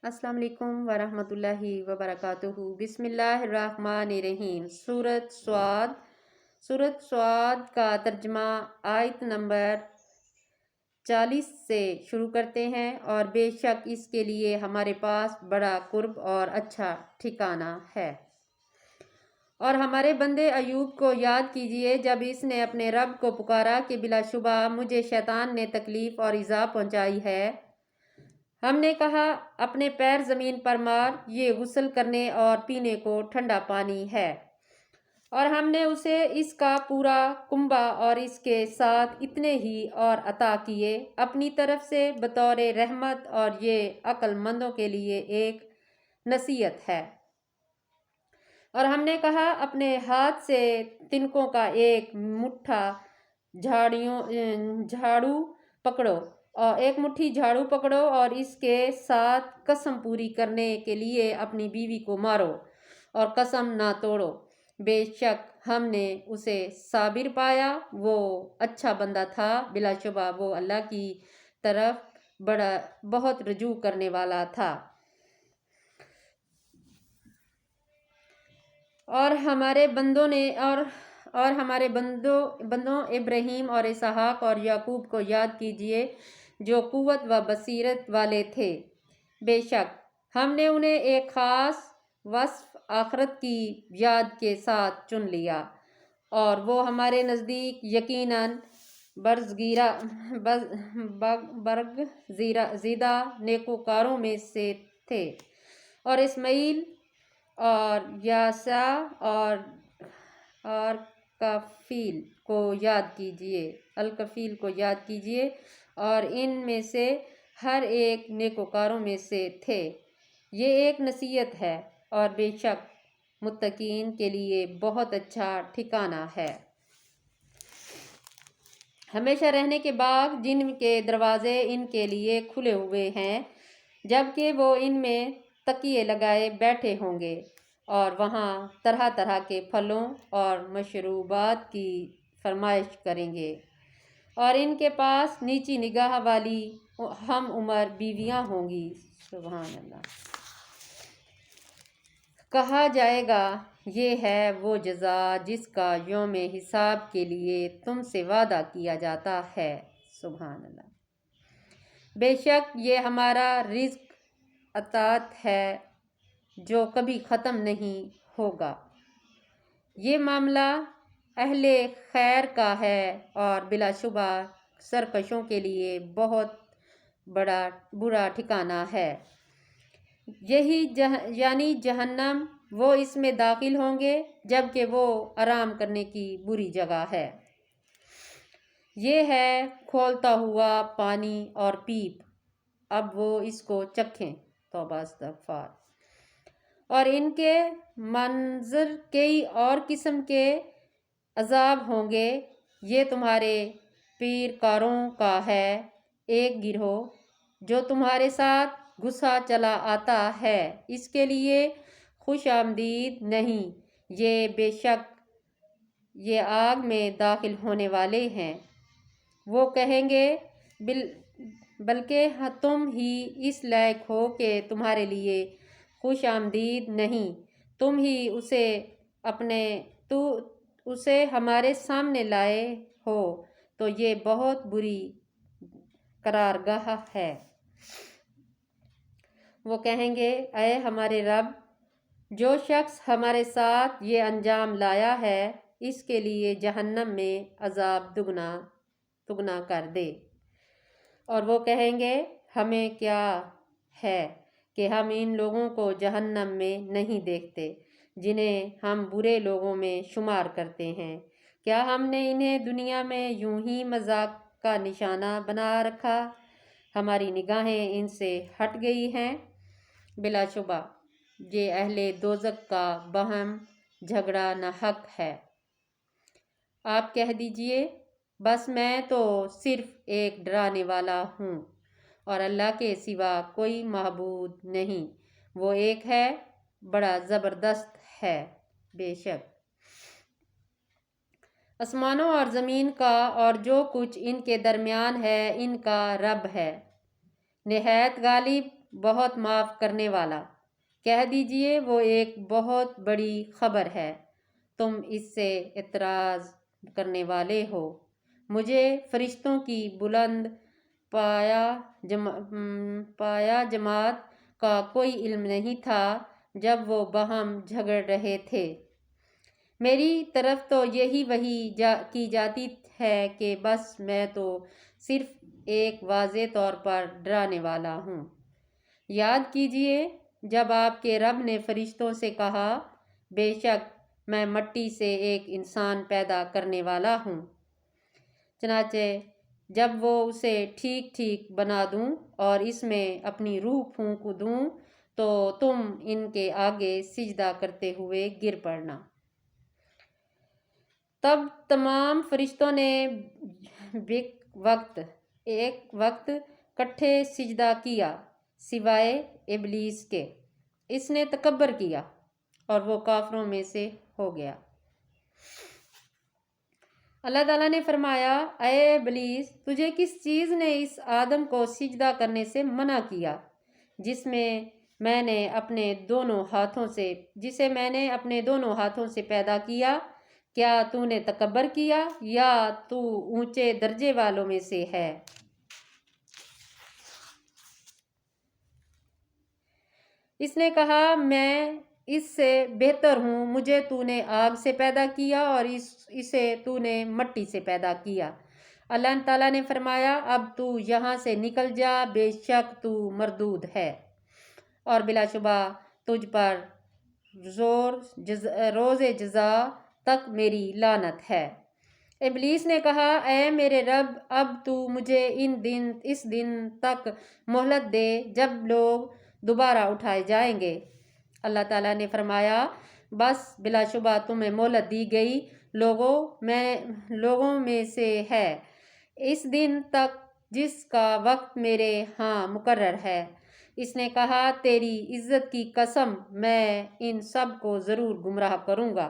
السلام علیکم ورحمۃ اللہ وبرکاتہ۔ بسم اللہ الرحمن الرحیم۔ سورۃ سعد کا ترجمہ آیت نمبر 40 سے شروع کرتے ہیں۔ اور بے شک اس کے لیے ہمارے پاس بڑا قرب اور اچھا ٹھکانہ ہے۔ اور ہمارے بندے ایوب کو یاد کیجئے جب اس نے اپنے رب کو پکارا کہ بلا شبہ مجھے شیطان نے تکلیف اور ایذا پہنچائی ہے۔ ہم نے کہا اپنے پیر زمین پر مار، یہ غسل کرنے اور پینے کو ٹھنڈا پانی ہے۔ اور ہم نے اسے اس کا پورا کنبہ اور اس کے ساتھ اتنے ہی اور عطا کیے اپنی طرف سے بطور رحمت، اور یہ عقل مندوں کے لیے ایک نصیحت ہے۔ اور ہم نے کہا اپنے ہاتھ سے تنکوں کا ایک مٹھی جھاڑو پکڑو اور اس کے ساتھ قسم پوری کرنے کے لیے اپنی بیوی کو مارو اور قسم نہ توڑو۔ بے شک ہم نے اسے صابر پایا، وہ اچھا بندہ تھا، بلا شبہ وہ اللہ کی طرف بہت رجوع کرنے والا تھا۔ اور ہمارے بندوں ابراہیم اور اسحاق اور یعقوب کو یاد کیجئے جو قوت و بصیرت والے تھے۔ بے شک ہم نے انہیں ایک خاص وصف آخرت کی یاد کے ساتھ چن لیا، اور وہ ہمارے نزدیک یقیناً برگزیدہ نیکوکاروں میں سے تھے۔ اور اسماعیل اور یاسع اور الکفیل کو یاد کیجئے اور ان میں سے ہر ایک نیکوکاروں میں سے تھے۔ یہ ایک نصیحت ہے، اور بے شک متقین کے لیے بہت اچھا ٹھکانہ ہے۔ ہمیشہ رہنے کے باغ جن کے دروازے ان کے لیے کھلے ہوئے ہیں، جبکہ وہ ان میں تکیے لگائے بیٹھے ہوں گے، اور وہاں طرح طرح کے پھلوں اور مشروبات کی فرمائش کریں گے، اور ان کے پاس نیچی نگاہ والی ہم عمر بیویاں ہوں گی۔ سبحان اللہ۔ کہا جائے گا یہ ہے وہ جزا جس کا یوم حساب کے لیے تم سے وعدہ کیا جاتا ہے۔ سبحان اللہ۔ بے شک یہ ہمارا رزق عطیات ہے جو کبھی ختم نہیں ہوگا۔ یہ معاملہ اہل خیر کا ہے، اور بلا شبہ سرکشوں کے لیے بہت برا ٹھکانہ ہے۔ یعنی جہنم، وہ اس میں داخل ہوں گے، جبکہ وہ آرام کرنے کی بری جگہ ہے۔ یہ ہے کھولتا ہوا پانی اور پیپ، اب وہ اس کو چکھیں۔ توبہ استغفار۔ اور ان کے منظر کئی اور قسم کے عذاب ہوں گے۔ یہ تمہارے پیرکاروں کا ہے ایک گروہ جو تمہارے ساتھ گھسا چلا آتا ہے، اس کے لیے خوش آمدید نہیں، یہ بے شک یہ آگ میں داخل ہونے والے ہیں۔ وہ کہیں گے بلکہ تم ہی اس لائق ہو کہ تمہارے لیے خوش آمدید نہیں، تم ہی اسے ہمارے سامنے لائے ہو، تو یہ بہت بری قرارگاہ ہے۔ وہ کہیں گے اے ہمارے رب، جو شخص ہمارے ساتھ یہ انجام لایا ہے اس کے لیے جہنم میں عذاب دگنا کر دے۔ اور وہ کہیں گے ہمیں کیا ہے کہ ہم ان لوگوں کو جہنم میں نہیں دیکھتے جنہیں ہم برے لوگوں میں شمار کرتے ہیں۔ کیا ہم نے انہیں دنیا میں یوں ہی مذاق کا نشانہ بنا رکھا؟ ہماری نگاہیں ان سے ہٹ گئی ہیں۔ بلا شبہ یہ اہل دوزخ کا باہم جھگڑا ناحق ہے۔ آپ کہہ دیجئے بس میں تو صرف ایک ڈرانے والا ہوں، اور اللہ کے سوا کوئی معبود نہیں، وہ ایک ہے، بڑا زبردست ہے۔ بے شک آسمانوں اور زمین کا اور جو کچھ ان کے درمیان ہے ان کا رب ہے، نہایت غالب بہت معاف کرنے والا۔ کہہ دیجئے وہ ایک بہت بڑی خبر ہے، تم اس سے اعتراض کرنے والے ہو۔ مجھے فرشتوں کی بلند پایا جماعت کا کوئی علم نہیں تھا جب وہ باہم جھگڑ رہے تھے۔ میری طرف تو یہی وحی کی جاتی ہے کہ بس میں تو صرف ایک واضح طور پر ڈرانے والا ہوں۔ یاد کیجئے جب آپ کے رب نے فرشتوں سے کہا، بے شک میں مٹی سے ایک انسان پیدا کرنے والا ہوں، چنانچہ جب وہ اسے ٹھیک ٹھیک بنا دوں اور اس میں اپنی روح پھونک دوں تو تم ان کے آگے سجدہ کرتے ہوئے گر پڑنا۔ تب تمام فرشتوں نے ایک وقت کٹھے سجدہ کیا سوائے ابلیس کے۔ اس نے تکبر کیا اور وہ کافروں میں سے ہو گیا۔ اللہ تعالیٰ نے فرمایا، اے ابلیس، تجھے کس چیز نے اس آدم کو سجدہ کرنے سے منع کیا جسے میں نے اپنے دونوں ہاتھوں سے پیدا کیا؟ کیا تو نے تکبر کیا یا تو اونچے درجے والوں میں سے ہے؟ اس نے کہا، میں اس سے بہتر ہوں، مجھے تو نے آگ سے پیدا کیا اور اسے تو نے مٹی سے پیدا کیا۔ اللہ تعالیٰ نے فرمایا، اب تو یہاں سے نکل جا، بے شک تو مردود ہے اور بلا شبہ تجھ پر روز جزا تک میری لعنت ہے۔ ابلیس نے کہا، اے میرے رب، اب تو مجھے اس دن تک مہلت دے جب لوگ دوبارہ اٹھائے جائیں گے۔ اللہ تعالیٰ نے فرمایا، بس بلا شبہ تمہیں مہلت دی گئی لوگوں میں سے ہے اس دن تک جس کا وقت میرے ہاں مقرر ہے۔ اس نے کہا، تیری عزت کی قسم میں ان سب کو ضرور گمراہ کروں گا،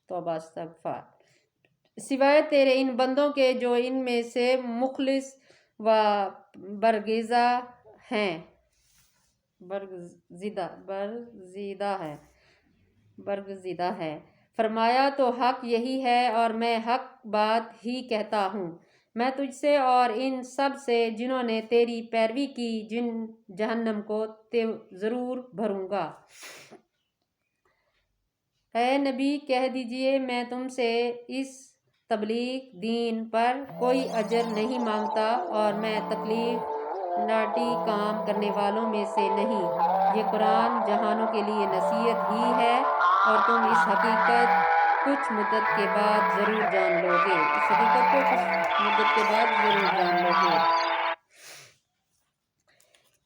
توبہ استغفار، سوائے تیرے ان بندوں کے جو ان میں سے مخلص و برگزیدہ ہے۔ فرمایا، تو حق یہی ہے اور میں حق بات ہی کہتا ہوں۔ میں تجھ سے اور ان سب سے جنہوں نے تیری پیروی کی جہنم کو ضرور بھروں گا۔ اے نبی، کہہ دیجئے میں تم سے اس تبلیغ دین پر کوئی اجر نہیں مانگتا اور میں تکلیف لاٹھی کام کرنے والوں میں سے نہیں۔ یہ قرآن جہانوں کے لیے نصیحت ہی ہے اور تم اس حقیقت کچھ مدت کے بعد ضرور جان لو گے۔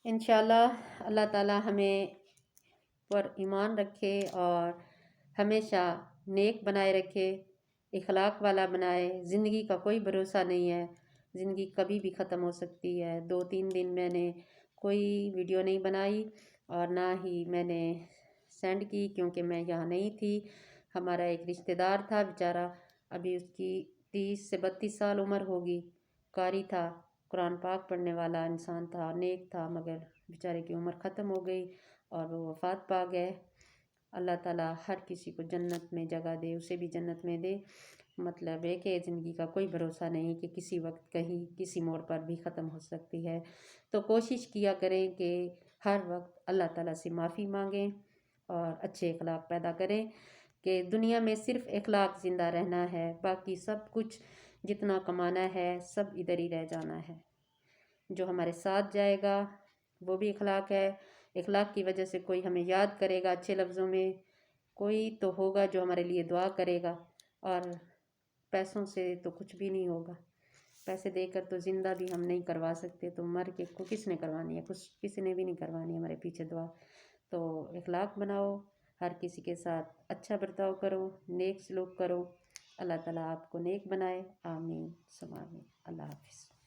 انشاءاللہ اللہ تعالی ہمیں پر ایمان رکھے اور ہمیشہ نیک بنائے رکھے، اخلاق والا بنائے۔ زندگی کا کوئی بھروسہ نہیں ہے، زندگی کبھی بھی ختم ہو سکتی ہے۔ 2-3 دن میں نے کوئی ویڈیو نہیں بنائی اور نہ ہی میں نے سینڈ کی کیونکہ میں یہاں نہیں تھی۔ ہمارا ایک رشتہ دار تھا بیچارہ، ابھی اس کی 30 سے 32 سال عمر ہوگی، قاری تھا، قرآن پاک پڑھنے والا انسان تھا، نیک تھا، مگر بیچارے کی عمر ختم ہو گئی اور وہ وفات پا گئے۔ اللہ تعالیٰ ہر کسی کو جنت میں جگہ دے، اسے بھی جنت میں دے۔ مطلب ہے کہ زندگی کا کوئی بھروسہ نہیں کہ کسی وقت کہیں کسی موڑ پر بھی ختم ہو سکتی ہے، تو کوشش کیا کریں کہ ہر وقت اللہ تعالیٰ سے معافی مانگیں اور اچھے اخلاق پیدا کریں کہ دنیا میں صرف اخلاق زندہ رہنا ہے، باقی سب کچھ جتنا کمانا ہے سب ادھر ہی رہ جانا ہے۔ جو ہمارے ساتھ جائے گا وہ بھی اخلاق ہے، اخلاق کی وجہ سے کوئی ہمیں یاد کرے گا اچھے لفظوں میں، کوئی تو ہوگا جو ہمارے لیے دعا کرے گا، اور پیسوں سے تو کچھ بھی نہیں ہوگا۔ پیسے دے کر تو زندہ بھی ہم نہیں کروا سکتے، تو مر کے کس نے کروانی ہے؟ کسی نے بھی نہیں کروانی ہمارے پیچھے دعا۔ تو اخلاق بناؤ، ہر کسی کے ساتھ اچھا برتاؤ کرو، نیک سلوک کرو۔ اللہ تعالیٰ آپ کو نیک بنائے، آمین ثم آمین۔ اللہ حافظ۔